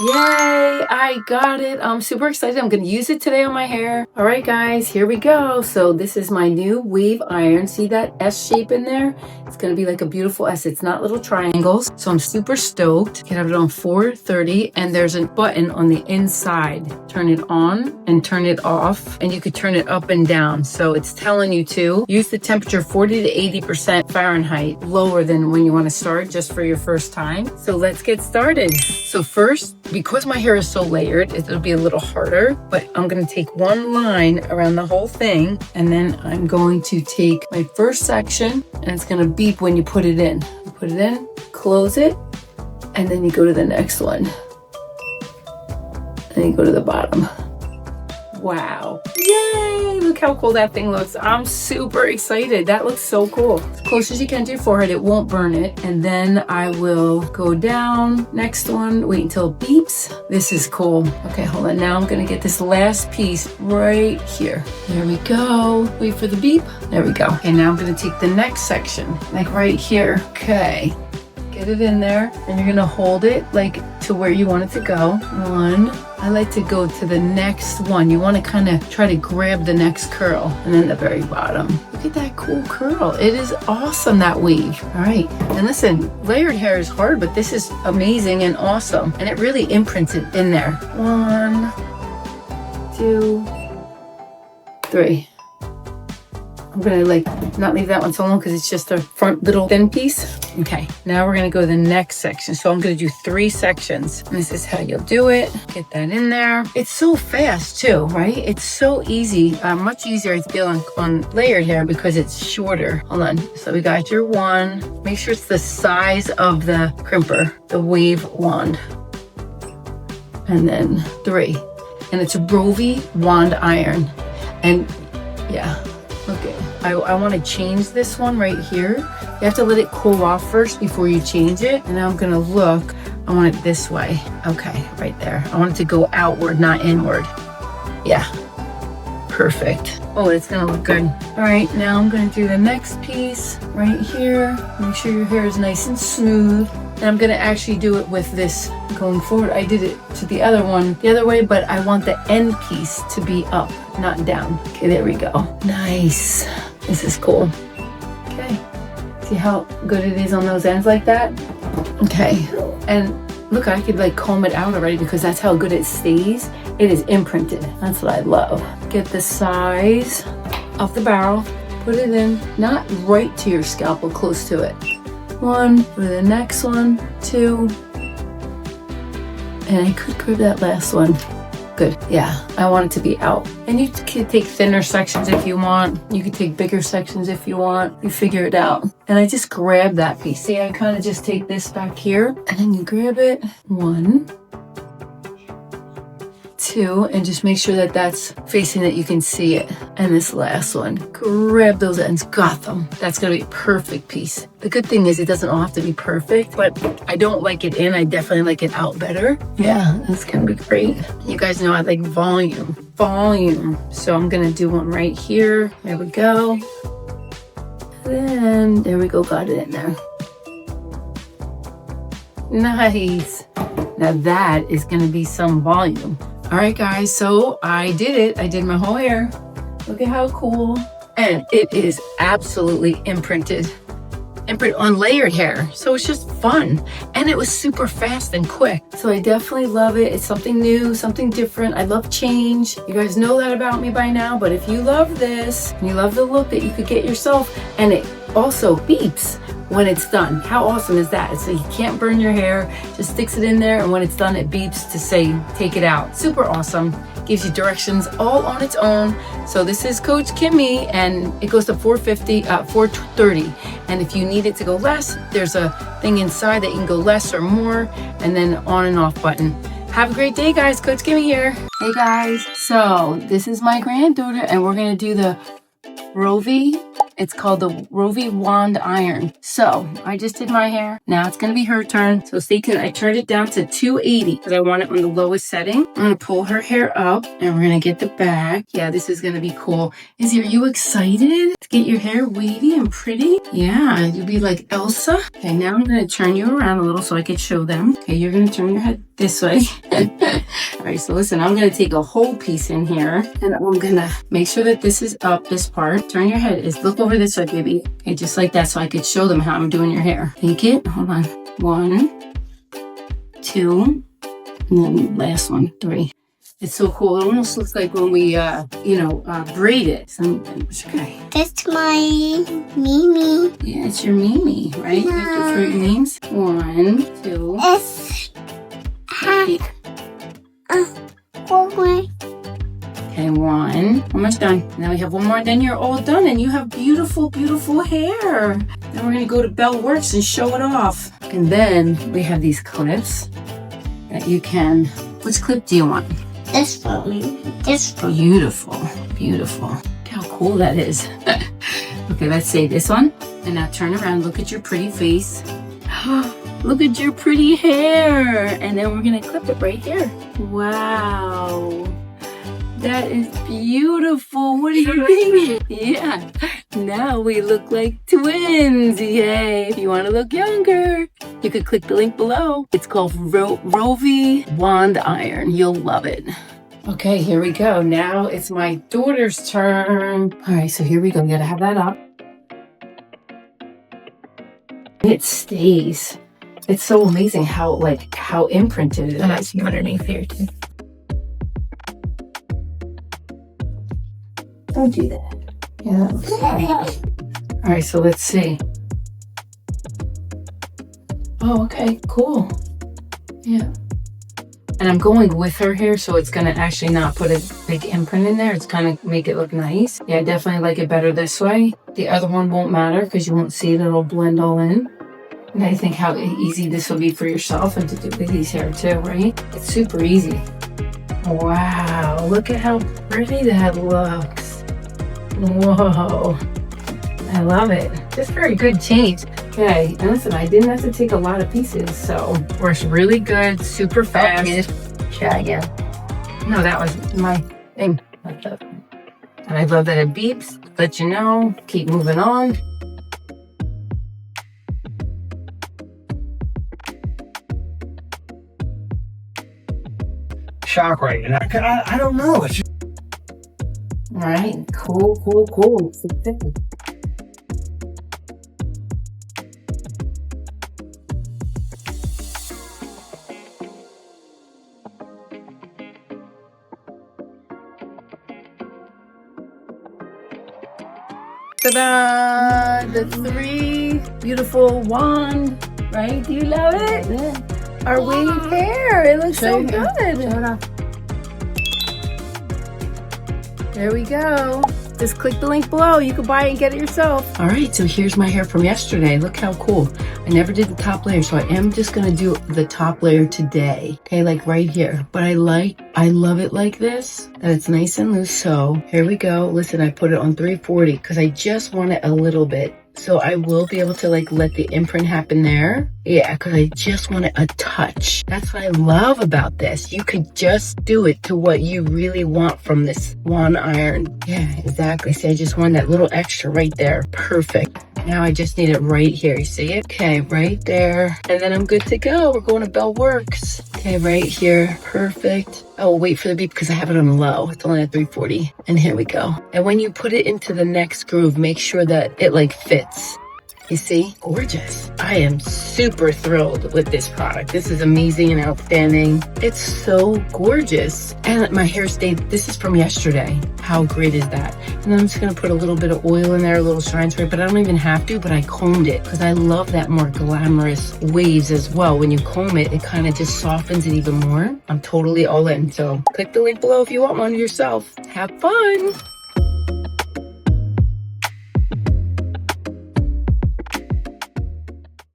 Yay, I got it. I'm super excited. I'm going to use it today on my hair. All right, guys, here we go. So this is my new weave iron. See that S shape in there? It's going to be like a beautiful S. It's not little triangles. So I'm super stoked. You can have it on 430, and there's a button on the inside. Turn it on and turn it off, and you could turn it up and down. So it's telling you to use the temperature 40 to 80% Fahrenheit, lower than when you want to start, just for your first time. So let's get started. So first, because my hair is so layered, it'll be a little harder, but I'm going to take one line around the whole thing, and then I'm going to take my first section, and it's going to beep when you put it in. You put it in, close it, and then you go to the next one. And you go to the bottom. Wow. Yay! Look how cool that thing looks. I'm super excited. That looks so cool. As close as you can to your forehead, it won't burn it. And then I will go down. Next one, wait until it beeps. This is cool. Okay, hold on. Now I'm gonna get this last piece right here. There we go. Wait for the beep. There we go. And now I'm gonna take the next section, like right here. Okay. Get it in there, and you're gonna hold it like to where you want it to go. One. I like to go to the next one. You want to kind of try to grab the next curl, and then the very bottom. Look at that cool curl. It is awesome, that weave. All right, and listen, layered hair is hard, but this is amazing and awesome, and it really imprints it in there. 1, 2, 3. I'm gonna like not leave that one so long because it's just a front little thin piece. Okay, now we're gonna go to the next section. So I'm gonna do 3 sections. And this is how you'll do it. Get that in there. It's so fast too, right? It's so easy, much easier I feel on layered hair because it's shorter. Hold on, so we got your 1. Make sure it's the size of the crimper, the wave wand. And then 3. And it's a Rovy wand iron. And yeah. Okay, I want to change this one right here. You have to let it cool off first before you change it. And now I'm going to look. I want it this way. Okay, right there. I want it to go outward, not inward. Yeah, perfect. Oh, it's going to look good. All right, now I'm going to do the next piece right here. Make sure your hair is nice and smooth. And I'm going to actually do it with this going forward. I did it to the other one the other way, but I want the end piece to be up, not down. Okay, there we go. Nice. This is cool. Okay. See how good it is on those ends like that? Okay. And look, I could like comb it out already because that's how good it stays. It is imprinted. That's what I love. Get the size of the barrel. Put it in, not right to your scalp, but close to it. 1, for the next one, 2, and I could grab that last one. Good, yeah, I want it to be out. And you can take thinner sections if you want. You can take bigger sections if you want. You figure it out. And I just grab that piece. See, I kind of just take this back here, and then you grab it. 1, 2, and just make sure that that's facing that you can see it. And this last one, grab those ends, got them. That's gonna be a perfect piece. The good thing is it doesn't all have to be perfect, but I don't like it in, I definitely like it out better. Yeah, that's gonna be great. You guys know I like volume. So I'm gonna do one right here. There we go. Then, there we go, got it in there. Nice. Now that is gonna be some volume. All right, guys, so I did it. I did my whole hair. Look at how cool. And it is absolutely imprinted on layered hair. So it's just fun. And it was super fast and quick. So I definitely love it. It's something new, something different. I love change. You guys know that about me by now, but if you love this, and you love the look that you could get yourself, and it also beeps when it's done. How awesome is that? So you can't burn your hair, just sticks it in there, and when it's done, it beeps to say, take it out. Super awesome. Gives you directions all on its own. So this is Coach Kimmy, and it goes to 430. And if you need it to go less, there's a thing inside that you can go less or more, and then on and off button. Have a great day, guys. Coach Kimmy here. Hey, guys. So this is my granddaughter, and we're gonna do the Rovy It's called the Rovy Wand Iron. So I just did my hair. Now it's gonna be her turn. So stay tuned. I turned it down to 280 because I want it on the lowest setting. I'm gonna pull her hair up and we're gonna get the back. Yeah, this is gonna be cool. Izzy, are you excited to get your hair wavy and pretty? Yeah, you'll be like Elsa. Okay, now I'm gonna turn you around a little so I can show them. Okay, you're gonna turn your head this way. All right, so listen, I'm gonna take a whole piece in here and I'm gonna make sure that this is up, this part. Turn your head, look over this way, baby. Okay, just like that so I could show them how I'm doing your hair. Take it, hold on. 1, 2, and then last one, 3. It's so cool. It almost looks like when we, braid it. Okay. That's my Mimi. Yeah, it's your Mimi, right? You have to fruit names. 1, 2, S. 3. 4. Okay, 1. Almost done. Now we have one more, then you're all done and you have beautiful, beautiful hair. Then we're gonna go to Bell Works and show it off. And then we have these clips that you can, which clip do you want? This one. This one. Beautiful, beautiful. Look how cool that is. Okay, let's say this one. And now turn around, look at your pretty face. Look at your pretty hair. And then we're gonna clip it right here. Wow. That is beautiful. What do you think? Yeah. Now we look like twins. Yay. If you want to look younger, you could click the link below. It's called Rovy Wand Iron. You'll love it. Okay, here we go. Now it's my daughter's turn. All right, so here we go. You gotta have that up. It stays. It's so amazing how imprinted it is. Underneath here too. Don't do that. Yeah. All right, so let's see. Oh, okay, cool. Yeah. And I'm going with her hair, so it's gonna actually not put a big imprint in there. It's gonna make it look nice. Yeah, I definitely like it better this way. The other one won't matter because you won't see it. It'll blend all in. And I think how easy this will be for yourself and to do Lizzie's hair too, right? It's super easy. Wow, look at how pretty that looks. Whoa, I love it. Just very good change. Okay, and listen, I didn't have to take a lot of pieces, so works really good, super fast. Try again. No, that was my thing. And I love that it beeps, let you know, keep moving on. Shock right, and I don't know. It's just... All right, cool. Ta-da! The 3 beautiful wand, right? Do you love it? Yeah. Our wavy hair, it looks so good. There we go. Just click the link below. You can buy it and get it yourself. All right, so here's my hair from yesterday. Look how cool. I never did the top layer, so I am just gonna do the top layer today. Okay, like right here. But I love it like this, that it's nice and loose. So here we go. Listen, I put it on 340 because I just want it a little bit. So I will be able to like let the imprint happen there. Yeah, because I just want it a touch. That's what I love about this. You could just do it to what you really want from this wand iron. Yeah, exactly. See, I just want that little extra right there. Perfect. Now I just need it right here. You see it? Okay, right there. And then I'm good to go. We're going to Bell Works. Okay, right here. Perfect. Oh, wait for the beep because I have it on low. It's only at 340. And here we go. And when you put it into the next groove, make sure that it like fits. You see? Gorgeous. I am super thrilled with this product. This is amazing and outstanding. It's so gorgeous. And my hair stayed, this is from yesterday. How great is that? And then I'm just gonna put a little bit of oil in there, a little shine spray, but I don't even have to, but I combed it because I love that more glamorous waves as well. When you comb it, it kind of just softens it even more. I'm totally all in. So click the link below if you want one yourself. Have fun.